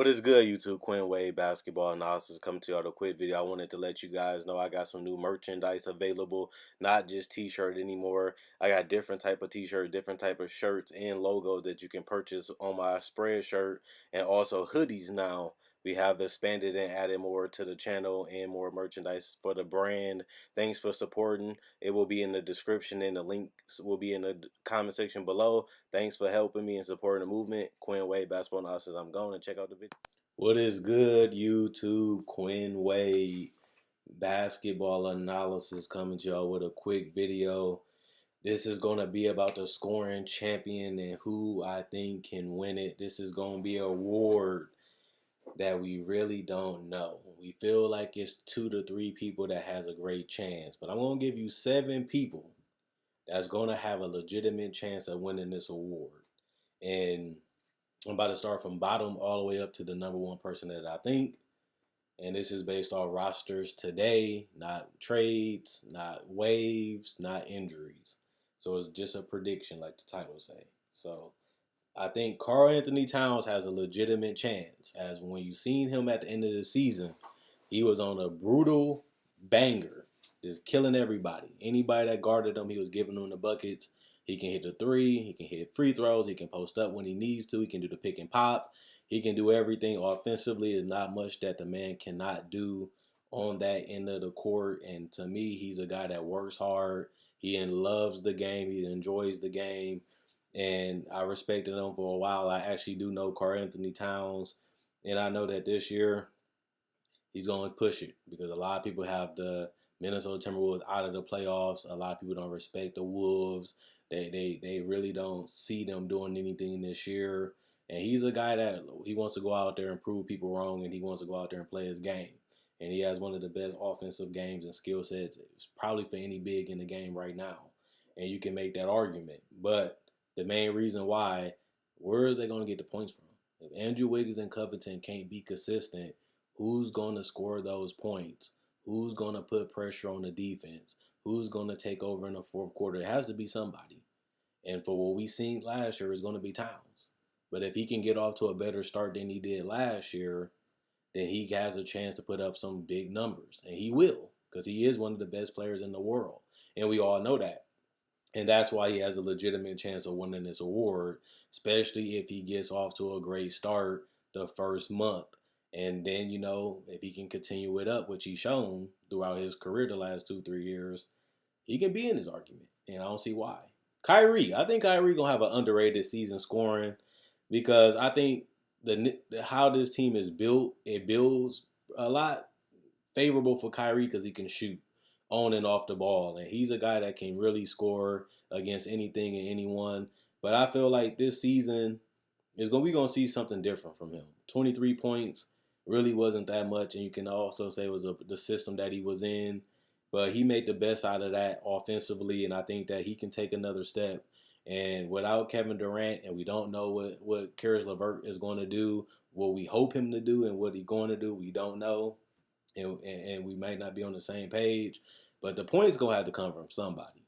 is good, YouTube? Quinn Wade Basketball Analysis coming to y'all with a quick video. I wanted to let you guys know I got some new merchandise available, not just t-shirt anymore. I got different type of t-shirt, different type of shirts and logos that you can purchase on my spread shirt, and also hoodies now. We have expanded and added more to the channel and more merchandise for the brand. Thanks for supporting. It will be in the description and the links will be in the comment section below. Thanks for helping me and supporting the movement. Quinn Wade Basketball Analysis. I'm going to check out the video. What is good, YouTube? Quinn Wade Basketball Analysis coming to y'all with a quick video. This is going to be about the scoring champion and who I think can win it. This is going to be an award that we really don't know. We feel like it's 2 to 3 people that has a great chance, but I'm going to give you 7 people that's going to have a legitimate chance of winning this award. And I'm about to start from bottom all the way up to the number 1 person that I think. And this is based on rosters today, not trades, not waves, not injuries. So it's just a prediction like the title say. So I think Karl-Anthony Towns has a legitimate chance, as when you seen him at the end of the season, he was on a brutal banger, just killing everybody. Anybody that guarded him, he was giving them the buckets. He can hit the three, he can hit free throws, he can post up when he needs to, he can do the pick and pop. He can do everything offensively. There's not much that the man cannot do on that end of the court. And to me, he's a guy that works hard. He loves the game. He enjoys the game. And I respected him for a while. I actually do know Karl-Anthony Towns. And I know that this year he's going to push it because a lot of people have the Minnesota Timberwolves out of the playoffs. A lot of people don't respect the Wolves. They really don't see them doing anything this year. And he's a guy that he wants to go out there and prove people wrong, and he wants to go out there and play his game. And he has one of the best offensive games and skill sets. It's probably for any big in the game right now. And you can make that argument. But the main reason why, where is they going to get the points from? If Andrew Wiggins and Covington can't be consistent, who's going to score those points? Who's going to put pressure on the defense? Who's going to take over in the fourth quarter? It has to be somebody. And for what we seen last year, it's going to be Towns. But if he can get off to a better start than he did last year, then he has a chance to put up some big numbers. And he will, because he is one of the best players in the world. And we all know that. And that's why he has a legitimate chance of winning this award, especially if he gets off to a great start the first month. And then, if he can continue it up, which he's shown throughout his career the last 2-3 years, he can be in this argument. And I don't see why. Kyrie. I think Kyrie going to have an underrated season scoring. Because I think how this team is built, it builds a lot favorable for Kyrie because he can shoot on and off the ball. And he's a guy that can really score against anything and anyone. But I feel like this season we're going to see something different from him. 23 points really wasn't that much. And you can also say it was the system that he was in. But he made the best out of that offensively. And I think that he can take another step. And without Kevin Durant, and we don't know what Karis LeVert is going to do, what we hope him to do and what he's going to do, we don't know. And we might not be on the same page. But the point's going to have to come from somebody.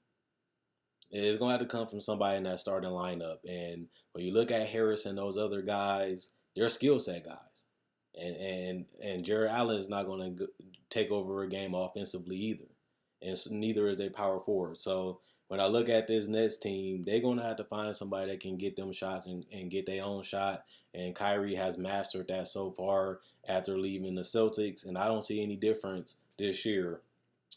It's going to have to come from somebody in that starting lineup. And when you look at Harris and those other guys, they're skill set guys. And Jared Allen is not going to take over a game offensively either. And neither is their power forward. So when I look at this Nets team, they're going to have to find somebody that can get them shots and get their own shot. And Kyrie has mastered that so far after leaving the Celtics. And I don't see any difference this year.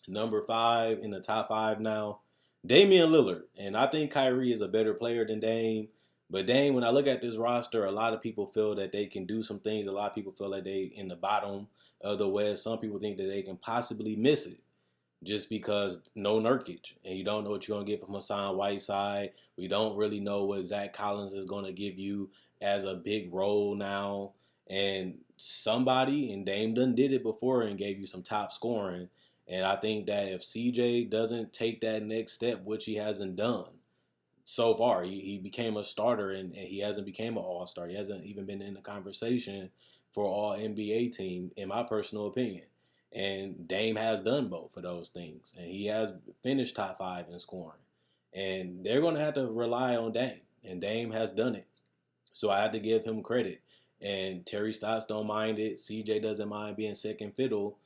Number 5 in the top 5 now, Damian Lillard. And I think Kyrie is a better player than Dame. But Dame, when I look at this roster, a lot of people feel that they can do some things. A lot of people feel like they in the bottom of the West. Some people think that they can possibly miss it. Just because no Nurkic, and you don't know what you're going to get from Hassan Whiteside. We don't really know what Zach Collins is going to give you as a big role now. And somebody, and Dame done did it before and gave you some top scoring. And I think that if CJ doesn't take that next step, which he hasn't done so far, he became a starter and he hasn't became an all-star. He hasn't even been in the conversation for all NBA team, in my personal opinion. And Dame has done both of those things. And he has finished top 5 in scoring. And they're going to have to rely on Dame. And Dame has done it. So I have to give him credit. And Terry Stotts don't mind it. CJ doesn't mind being second fiddle.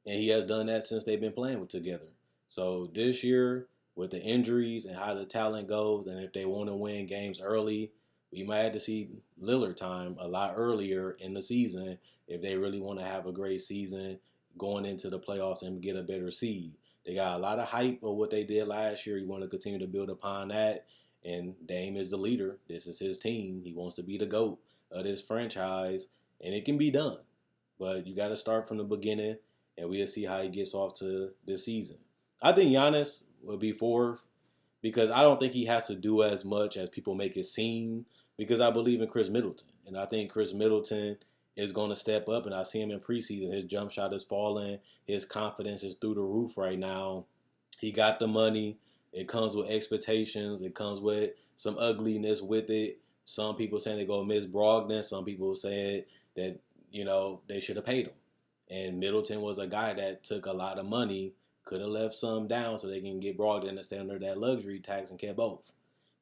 And he has done that since they've been playing together. So this year, with the injuries and how the talent goes, and if they want to win games early, we might have to see Lillard time a lot earlier in the season if they really want to have a great season going into the playoffs and get a better seed. They got a lot of hype of what they did last year. You want to continue to build upon that. And Dame is the leader. This is his team. He wants to be the GOAT of this franchise, and it can be done. But you got to start from the beginning, and we'll see how he gets off to this season. I think Giannis will be fourth because I don't think he has to do as much as people make it seem because I believe in Chris Middleton. And I think Chris Middleton is going to step up, and I see him in preseason. His jump shot is falling. His confidence is through the roof right now. He got the money. It comes with expectations. It comes with some ugliness with it. Some people saying they go miss Brogdon. Some people said that, they should have paid him. And Middleton was a guy that took a lot of money, could have left some down so they can get Brogdon to stay under that luxury tax and kept both.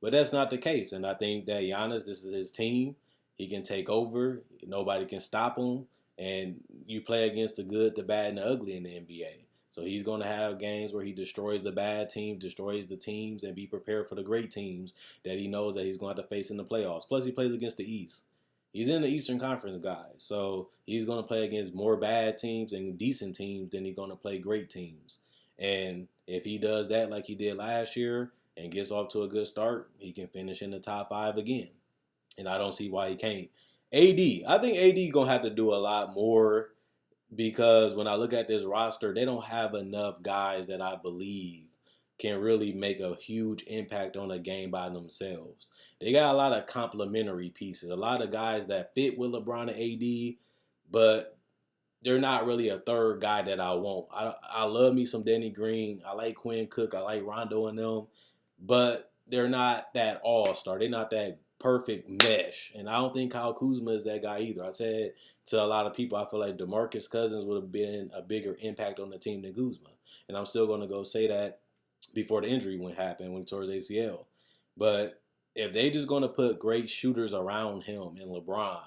But that's not the case. And I think that Giannis, this is his team. He can take over. Nobody can stop him. And you play against the good, the bad, and the ugly in the NBA. So he's going to have games where he destroys the bad teams, destroys the teams, and be prepared for the great teams that he knows that he's going to have to face in the playoffs. Plus, he plays against the East. He's in the Eastern Conference, guys. So he's going to play against more bad teams and decent teams than he's going to play great teams. And if he does that like he did last year and gets off to a good start, he can finish in the top 5 again. And I don't see why he can't. I think AD going to have to do a lot more because when I look at this roster, they don't have enough guys that I believe can really make a huge impact on a game by themselves. They got a lot of complementary pieces, a lot of guys that fit with LeBron and AD, but they're not really a third guy that I want. I love me some Danny Green. I like Quinn Cook. I like Rondo and them, but they're not that all-star. They're not that perfect mesh. And I don't think Kyle Kuzma is that guy either. I said to a lot of people, I feel like DeMarcus Cousins would have been a bigger impact on the team than Kuzma. And I'm still going to go say that before the injury happened when he tore his ACL. But if they just going to put great shooters around him and LeBron,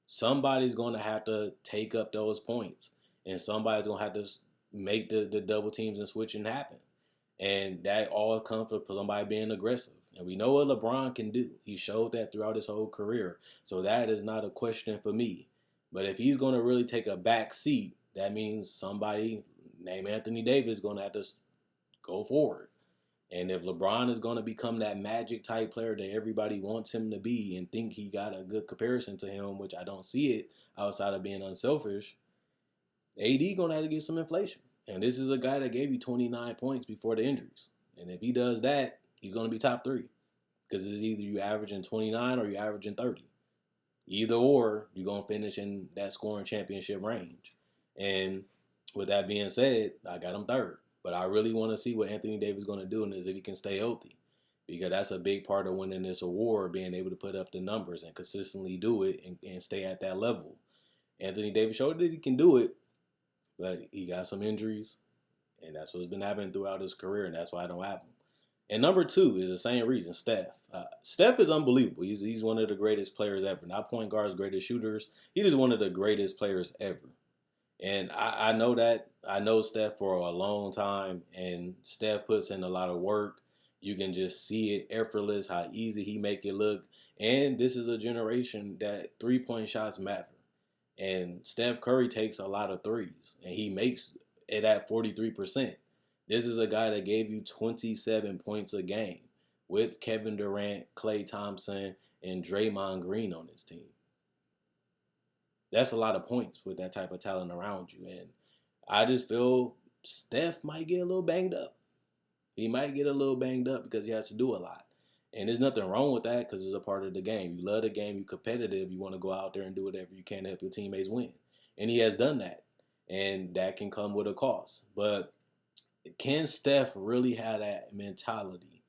somebody's going to have to take up those points. And somebody's going to have to make the double teams and switching happen. And that all comes from somebody being aggressive. And we know what LeBron can do. He showed that throughout his whole career. So that is not a question for me. But if he's going to really take a back seat, that means somebody named Anthony Davis is going to have to go forward. And if LeBron is going to become that magic type player that everybody wants him to be and think he got a good comparison to him, which I don't see it outside of being unselfish, AD going to have to get some inflation. And this is a guy that gave you 29 points before the injuries. And if he does that, he's going to be top 3. Because it's either you averaging 29 or you averaging 30. Either or, you're going to finish in that scoring championship range. And with that being said, I got him 3rd. But I really want to see what Anthony Davis is going to do and is if he can stay healthy. Because that's a big part of winning this award, being able to put up the numbers and consistently do it and stay at that level. Anthony Davis showed that he can do it, but he got some injuries. And that's what's been happening throughout his career, and that's why I don't have him. And number 2 is the same reason, Steph. Steph is unbelievable. He's one of the greatest players ever. Not point guards, greatest shooters. He's just one of the greatest players ever. And I know that. I know Steph for a long time, and Steph puts in a lot of work. You can just see it effortless, how easy he make it look. And this is a generation that 3-point shots matter. And Steph Curry takes a lot of threes, and he makes it at 43%. This is a guy that gave you 27 points a game with Kevin Durant, Klay Thompson, and Draymond Green on his team. That's a lot of points with that type of talent around you. And I just feel Steph might get a little banged up. He might get a little banged up because he has to do a lot. And there's nothing wrong with that because it's a part of the game. You love the game. You're competitive. You want to go out there and do whatever you can to help your teammates win. And he has done that. And that can come with a cost. But can Steph really have that mentality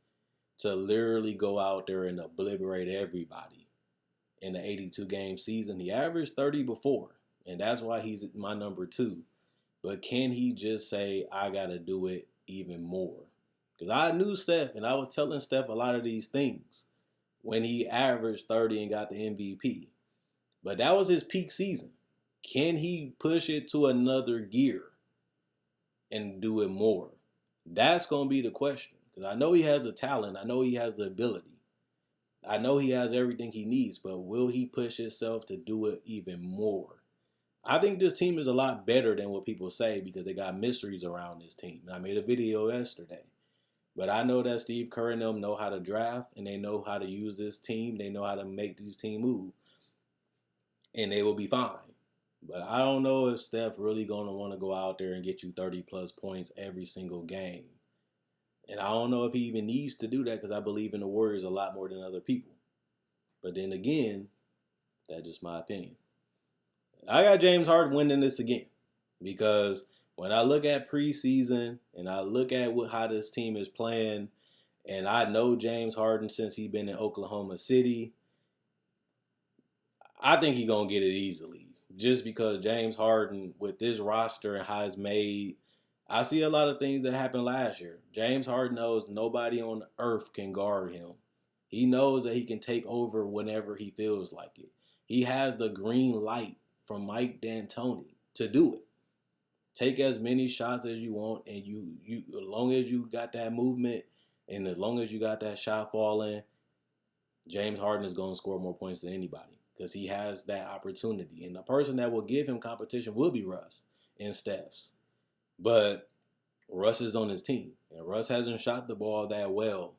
to literally go out there and obliterate everybody in the 82-game season? He averaged 30 before, and that's why he's my number 2. But can he just say, I got to do it even more? Because I knew Steph, and I was telling Steph a lot of these things when he averaged 30 and got the MVP. But that was his peak season. Can he push it to another gear and do it more? That's going to be the question. Because I know he has the talent. I know he has the ability. I know he has everything he needs. But will he push himself to do it even more? I think this team is a lot better than what people say because they got mysteries around this team. And I made a video yesterday. But I know that Steve Curry and them know how to draft and they know how to use this team. They know how to make these team move. And they will be fine. But I don't know if Steph really going to want to go out there and get you 30-plus points every single game. And I don't know if he even needs to do that because I believe in the Warriors a lot more than other people. But then again, that's just my opinion. I got James Harden winning this again because when I look at preseason and I look at how this team is playing, and I know James Harden since he's been in Oklahoma City, I think he's going to get it easily. Just because James Harden, with this roster and how it's made, I see a lot of things that happened last year. James Harden knows nobody on earth can guard him. He knows that he can take over whenever he feels like it. He has the green light from Mike D'Antoni to do it. Take as many shots as you want, and you as long as you got that movement and as long as you got that shot falling, James Harden is going to score more points than anybody because he has that opportunity. And the person that will give him competition will be Russ and Steph's. But Russ is on his team, and Russ hasn't shot the ball that well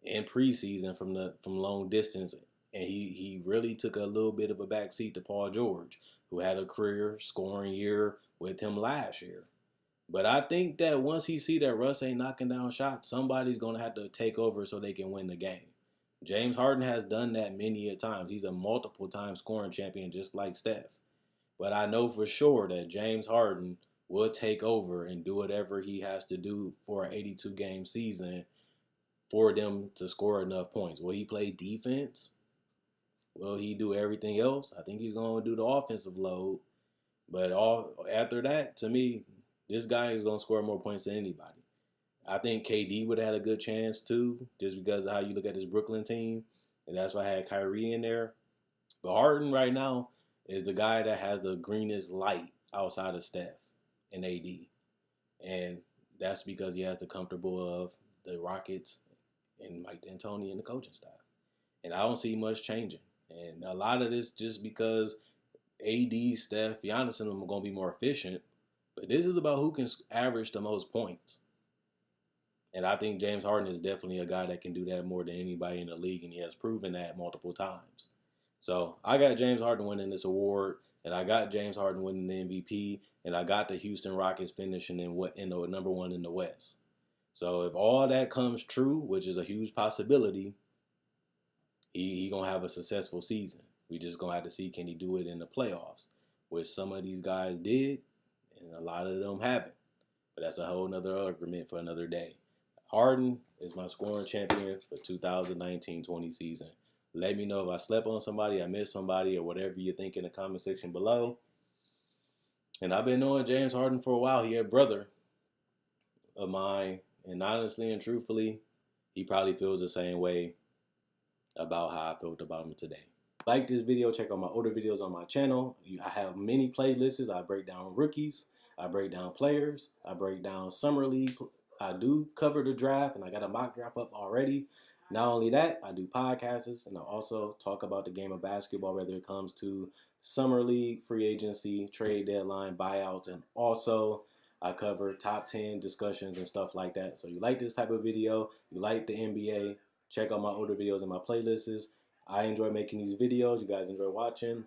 in preseason from long distance, and he really took a little bit of a backseat to Paul George, who had a career scoring year with him last year. But I think that once he see that Russ ain't knocking down shots, somebody's going to have to take over so they can win the game. James Harden has done that many a times. He's a multiple-time scoring champion just like Steph. But I know for sure that James Harden will take over and do whatever he has to do for an 82-game season for them to score enough points. Will he play defense? Will he do everything else? I think he's going to do the offensive load. But after that, to me, this guy is going to score more points than anybody. I think KD would have had a good chance too, just because of how you look at this Brooklyn team. And that's why I had Kyrie in there. But Harden right now is the guy that has the greenest light outside of Steph and AD. And that's because he has the comfortable of the Rockets and Mike D'Antoni and the coaching staff. And I don't see much changing. And a lot of this just because AD, Steph, Giannis and them are going to be more efficient. But this is about who can average the most points. And I think James Harden is definitely a guy that can do that more than anybody in the league, and he has proven that multiple times. So I got James Harden winning this award, and I got James Harden winning the MVP, and I got the Houston Rockets finishing in the number one in the West. So if all that comes true, which is a huge possibility, he gonna have a successful season. We just gonna have to see can he do it in the playoffs, which some of these guys did, and a lot of them haven't. But that's a whole nother argument for another day. Harden is my scoring champion for 2019-20 season. Let me know if I slept on somebody, I missed somebody, or whatever you think in the comment section below. And I've been knowing James Harden for a while. He a brother of mine. And honestly and truthfully, he probably feels the same way about how I felt about him today. Like this video, check out my older videos on my channel. I have many playlists. I break down rookies. I break down players. I break down summer league. I do cover the draft, and I got a mock draft up already. Not only that, I do podcasts, and I also talk about the game of basketball, whether it comes to summer league, free agency, trade deadline, buyouts, and also I cover top 10 discussions and stuff like that. So you like this type of video, you like the NBA, check out my older videos and my playlists. I enjoy making these videos. You guys enjoy watching.